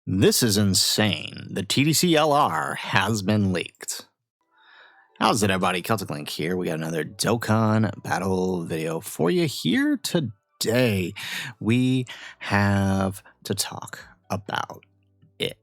This is insane. The TDC-LR has been leaked. How's it, everybody? Celtic Link here. We got another Dokkan Battle video for you here today. We have to talk about it.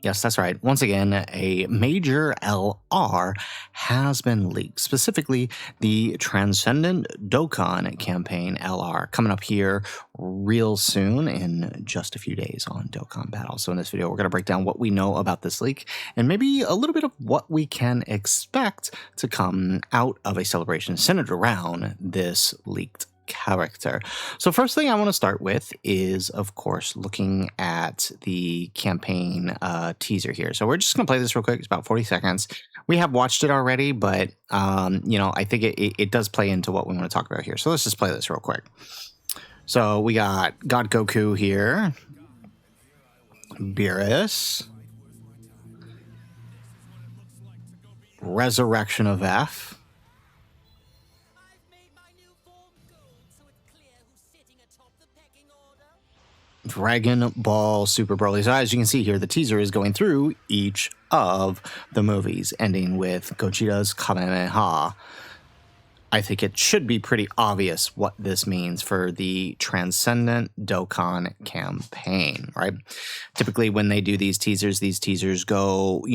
Yes, that's right. Once again, a major LR has been leaked. Specifically, the Transcendent Dokkan campaign LR coming up here real soon in just a few days on Dokkan Battle. So in this video, we're going to break down what we know about this leak and maybe a little bit of what we can expect to come out of a celebration centered around this leaked character. So first thing I want to start with is, of course, looking at the campaign teaser here. So we're just going to play this real quick. It's about 40 seconds. We have watched it already, but, I think it does play into what we want to talk about here. So let's just play this real quick. So we got God Goku here, Beerus, Resurrection of F, Dragon Ball Super Broly. So as you can see here, the teaser is going through each of the movies, ending with Gogeta's Kamehameha. I think it should be pretty obvious what this means for the Transcendent Dokkan campaign, right? Typically, when they do these teasers go,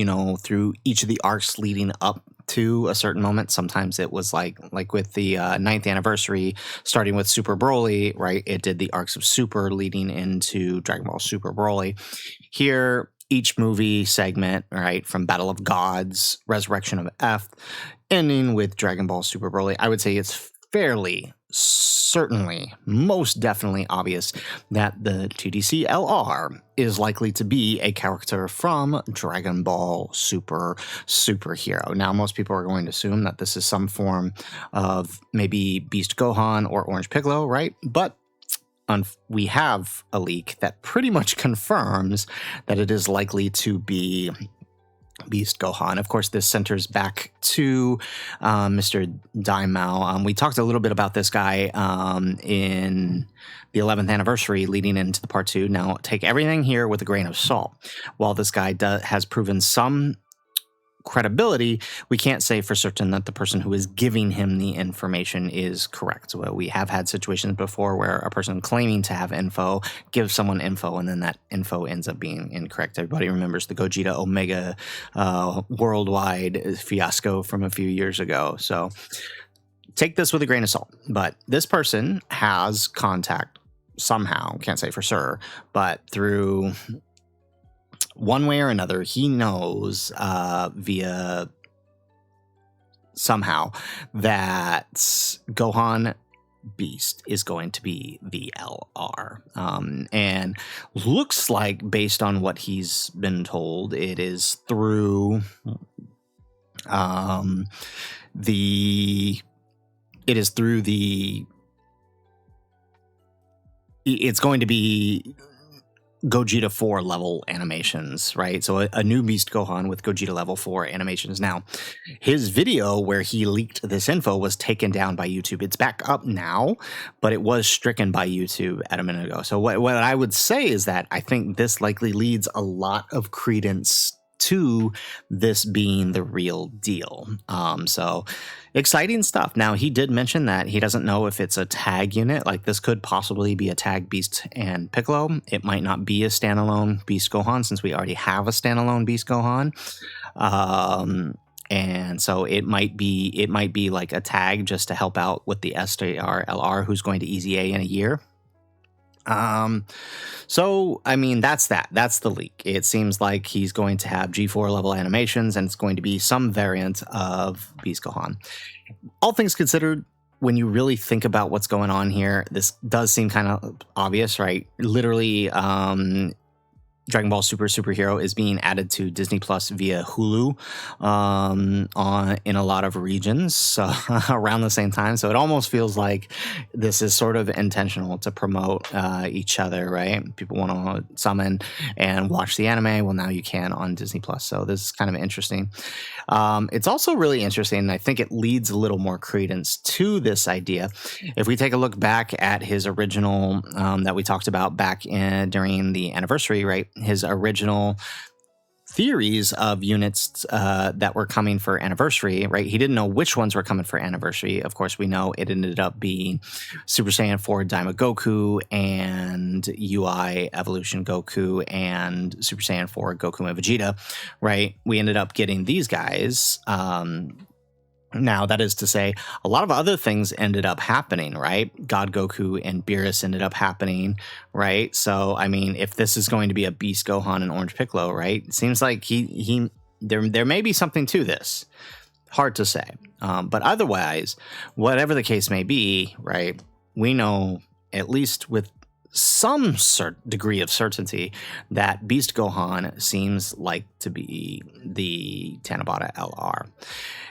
through each of the arcs leading up to a certain moment. Sometimes it was like with the 9th anniversary, starting with Super Broly, right? It did the arcs of Super leading into Dragon Ball Super Broly. Here, each movie segment, right, from Battle of Gods, Resurrection of F, ending with Dragon Ball Super Broly, I would say it's fairly, certainly, most definitely obvious that the TDC-LR is likely to be a character from Dragon Ball Superhero. Now, most people are going to assume that this is some form of maybe Beast Gohan or Orange Piccolo, right? But we have a leak that pretty much confirms that it is likely to be Beast Gohan. Of course, this centers back to Mr. Daimao. We talked a little bit about this guy in the 11th anniversary leading into the part 2. Now, take everything here with a grain of salt. While this guy has proven some credibility, we can't say for certain that the person who is giving him the information is correct. Well, we have had situations before where a person claiming to have info gives someone info and then that info ends up being incorrect. Everybody remembers the Gogeta Omega worldwide fiasco from a few years ago. So take this with a grain of salt. But this person has contact somehow, can't say for sure, but through one way or another, he knows via somehow that Gohan Beast is going to be the LR. And looks like, based on what he's been told, it is through it's going to be Gogeta 4 level animations, right? So a new Beast Gohan with Gogeta level 4 animations. Now, his video where he leaked this info was taken down by YouTube. It's back up now, but it was stricken by YouTube at a minute ago. So what I would say is that I think this likely leads a lot of credence to this being the real deal. So exciting stuff. Now, he did mention that he doesn't know if it's a tag unit. Like, this could possibly be a tag Beast and Piccolo. It might not be a standalone Beast Gohan, since we already have a standalone Beast Gohan. And so it might be like a tag just to help out with the STR-LR, who's going to EZA in a year. So I mean, that's the leak. It seems like he's going to have G4 level animations and it's going to be some variant of Beast Gohan. All things considered, when you really think about what's going on here, this does seem kind of obvious, right? Literally, Dragon Ball Superhero is being added to Disney Plus via Hulu in a lot of regions around the same time. So it almost feels like this is sort of intentional to promote each other, right? People want to summon and watch the anime. Well, now you can on Disney Plus. So this is kind of interesting. It's also really interesting, and I think it leads a little more credence to this idea. If we take a look back at his original that we talked about back during the anniversary, right? his original theories of units that were coming for anniversary, right? He didn't know which ones were coming for anniversary. Of course, we know it ended up being Super Saiyan 4 Daima Goku and UI Evolution Goku and Super Saiyan 4 Goku and Vegeta, right? We ended up getting these guys. Now, that is to say, a lot of other things ended up happening, right? God Goku and Beerus ended up happening, right? So, I mean, if this is going to be a Beast Gohan and Orange Piccolo, right? It seems like there may be something to this. Hard to say. But otherwise, whatever the case may be, right? We know, at least with some degree of certainty, that Beast Gohan seems like to be the Tanabata LR.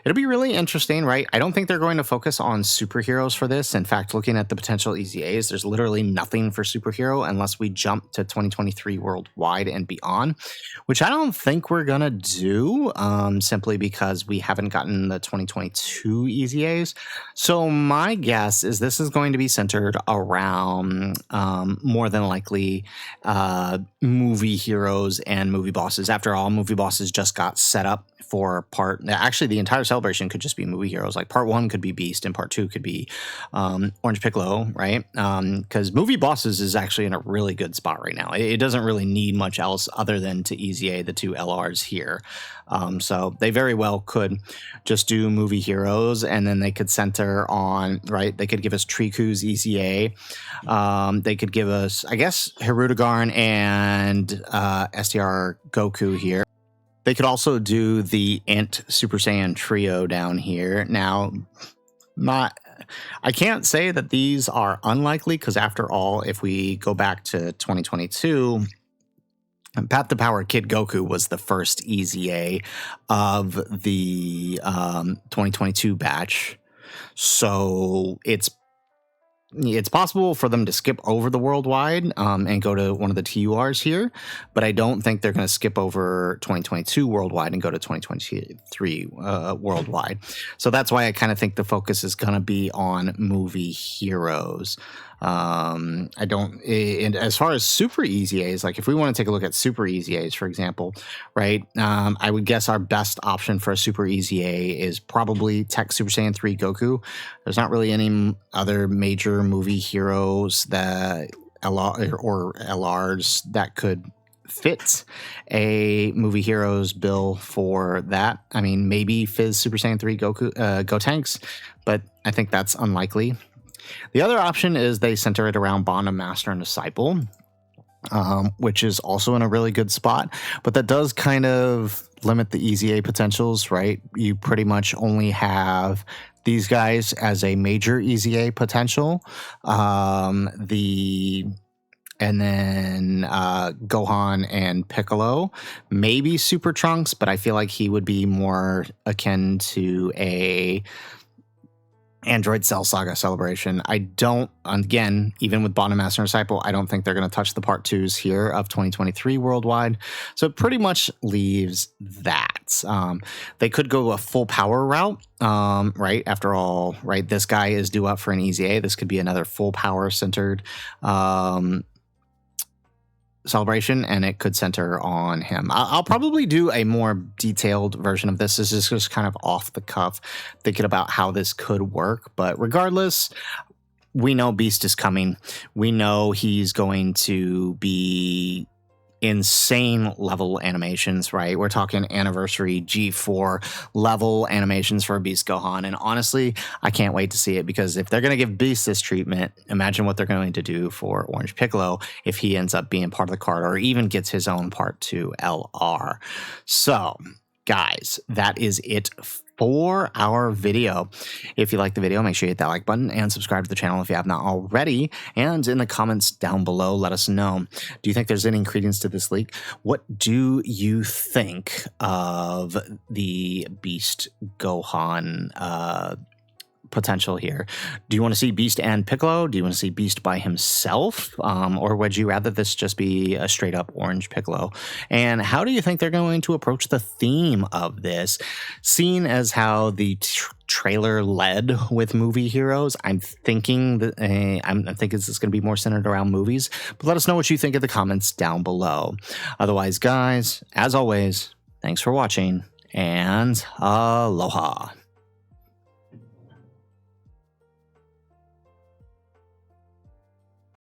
It'll be really interesting, right? I don't think they're going to focus on superheroes for this. In fact, looking at the potential EZAs, there's literally nothing for superhero unless we jump to 2023 worldwide and beyond, which I don't think we're going to do simply because we haven't gotten the 2022 EZAs. So my guess is this is going to be centered around more than likely movie heroes and movie bosses. After all, movie bosses just got set up for actually the entire celebration could just be movie heroes. Like part 1 could be Beast and part 2 could be Orange Piccolo, right? Because movie bosses is actually in a really good spot right now. It doesn't really need much else other than to EZA the 2 LRs here. So they very well could just do movie heroes, and then they could center on, right? They could give us Triku's EZA. They could give us, I guess, Hirudegarn and STR Goku here. They could also do the Ant Super Saiyan trio down here. Now, I can't say that these are unlikely, because after all, if we go back to 2022, Path to Power Kid Goku was the first EZA of the 2022 batch. So it's possible for them to skip over the worldwide and go to one of the TURs here, but I don't think they're going to skip over 2022 worldwide and go to 2023 worldwide. So that's why I kind of think the focus is going to be on movie heroes. And as far as super EZAs, like if we want to take a look at super EZAs, for example, right, I would guess our best option for a super EZA is probably Tech Super Saiyan 3 Goku. There's not really any other major movie heroes that LRs that could fit a movie heroes bill for that. I mean, maybe Fizz Super Saiyan 3 Goku, Gotenks, but I think that's unlikely. The other option is they center it around Bond of Master and Disciple, which is also in a really good spot, but that does kind of limit the EZA potentials, right? You pretty much only have these guys as a major EZA potential. And then Gohan and Piccolo, maybe Super Trunks, but I feel like he would be more akin to a Android Cell Saga celebration. I don't, again, even with Bond of Master and Disciple, I don't think they're going to touch the part 2s here of 2023 worldwide. So it pretty much leaves that. They could go a full power route, right? After all, right, this guy is due up for an EZA. This could be another full power centered celebration, and it could center on him. I'll probably do a more detailed version of this. This is just kind of off the cuff, thinking about how this could work. But regardless, we know Beast is coming. We know he's going to be insane level animations, right? We're talking anniversary G4 level animations for Beast Gohan. And honestly, I can't wait to see it, because if they're going to give Beast this treatment, imagine what they're going to do for Orange Piccolo if he ends up being part of the card or even gets his own part 2 LR. So, guys, that is it for our video. If you like the video, make sure you hit that like button and subscribe to the channel if you have not already. And in the comments down below, let us know, do you think there's any credence to this leak? What do you think of the Beast Gohan potential here. Do you want to see Beast and Piccolo? Do you want to see Beast by himself? Or would you rather this just be a straight up orange Piccolo? And how do you think they're going to approach the theme of this? Seeing as how the trailer led with movie heroes, I'm thinking that I'm thinking this is going to be more centered around movies. But let us know what you think in the comments down below. Otherwise, guys, as always, thanks for watching and aloha.